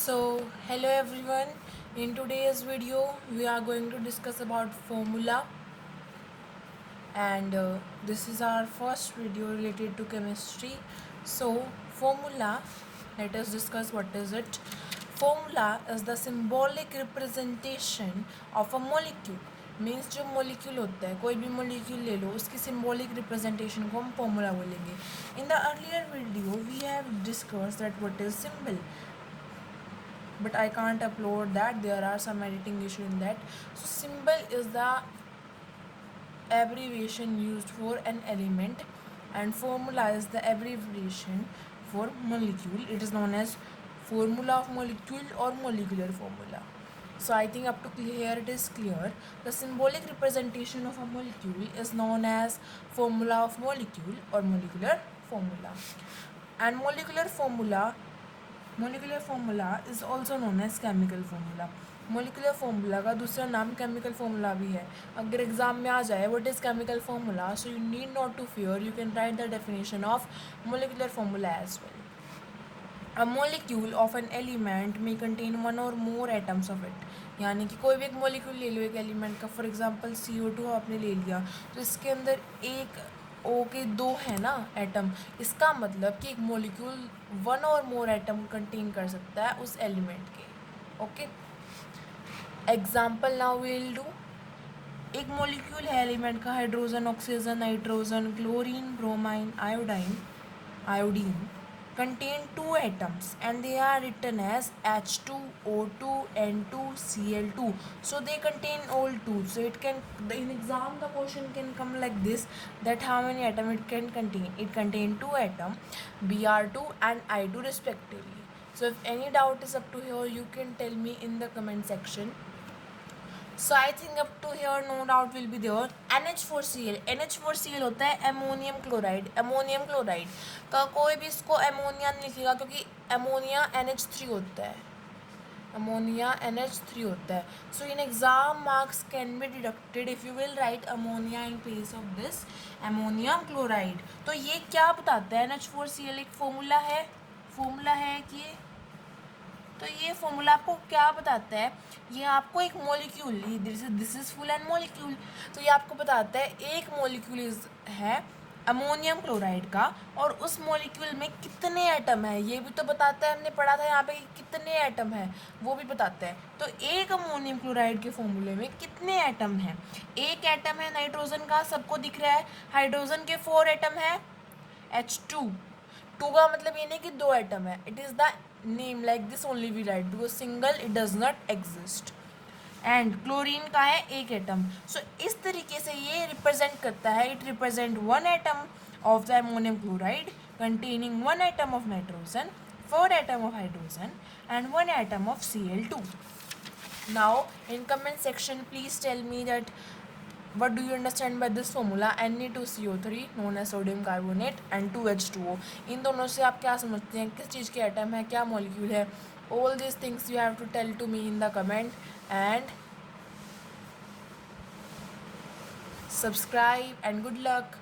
Hello everyone. In today's video, we are going to discuss about formula, and this is our first video related to chemistry. Formula, let us discuss what is it. Formula is the symbolic representation of a molecule. Means जो molecule होता है, कोई भी molecule ले लो, उसकी symbolic representation को हम formula बोलेंगे. In the earlier video we have discuss that what is symbol, but I can't upload that. There are some editing issue in that. So symbol is the abbreviation used for an element, and formula is the abbreviation for molecule. It is known as formula of molecule or molecular formula. So I think up to here it is clear. The symbolic representation of a molecule is known as formula of molecule or molecular formula. And molecular formula is also known as chemical formula. Molecular formula का दूसरा नाम chemical formula भी है. अगर exam में आ जाए what is chemical formula, so you need not to fear, you can write the definition of molecular formula as well. A molecule of an element में कंटेन वन और मोर एटम्स ऑफ इट. यानी कि कोई भी एक molecule ले लो एक element का, फॉर एग्जांपल CO2 आपने ले लिया, तो इसके अंदर एक ओ के दो है ना एटम. इसका मतलब कि एक मोलिक्यूल वन और मोर एटम कंटेन कर सकता है उस एलिमेंट के. Okay, example now will do. एक मोलिक्यूल है एलिमेंट का, hydrogen, oxygen, nitrogen, chlorine, bromine, iodine contain two atoms and they are written as H2, O2, N2, Cl2. So they contain all two. So it can, in exam the question can come like this, that how many atom it can contain. It contain two atom, Br2 and I2 respectively. So if any doubt is up to here, you can tell me in the comment section. So I think up to here no doubt will be there. NH4Cl. NH4Cl होता है ammonium chloride. Ammonium chloride का कोई भी इसको ammonia नहीं लिखेगा क्योंकि ammonia NH3 होता है. अमोनिया NH3 होता है. So in exam marks can be deducted if you will write ammonia in place of this ammonium chloride. तो ये क्या बताता है? NH4Cl एक फॉर्मूला है कि तो ये फॉर्मूला आपको क्या बताता है? ये आपको एक molecule, this is full and molecule, तो ये आपको बताता है एक मॉलिक्यूल है अमोनियम क्लोराइड का और उस मॉलिक्यूल में कितने एटम है ये भी तो बताता है. हमने पढ़ा था यहाँ पे कितने एटम है वो भी बताता है. तो एक अमोनियम क्लोराइड के फॉर्मूले में कितने एटम हैं? एक एटम है नाइट्रोजन का, सबको दिख रहा है. हाइड्रोजन के 4 एटम है, H2. 2 का मतलब ये नहीं कि 2 एटम है. It is the name like this only we write because single it does not exist. And chlorine का है एक एटम. सो इस तरीके से ये रिप्रेजेंट करता है. It represent 1 atom of the ammonium chloride containing 1 atom of nitrogen, 4 atom of hydrogen and 1 atom of Cl2. Now in comment section please tell me that what do you understand by this formula. Ne2CO3 known as sodium carbonate and 2H2O. इन दोनों से आप क्या समझते हैं? किस चीज़ के atom है, क्या मॉलिक्यूल है? All these things you have to tell to me in the comment and subscribe and good luck.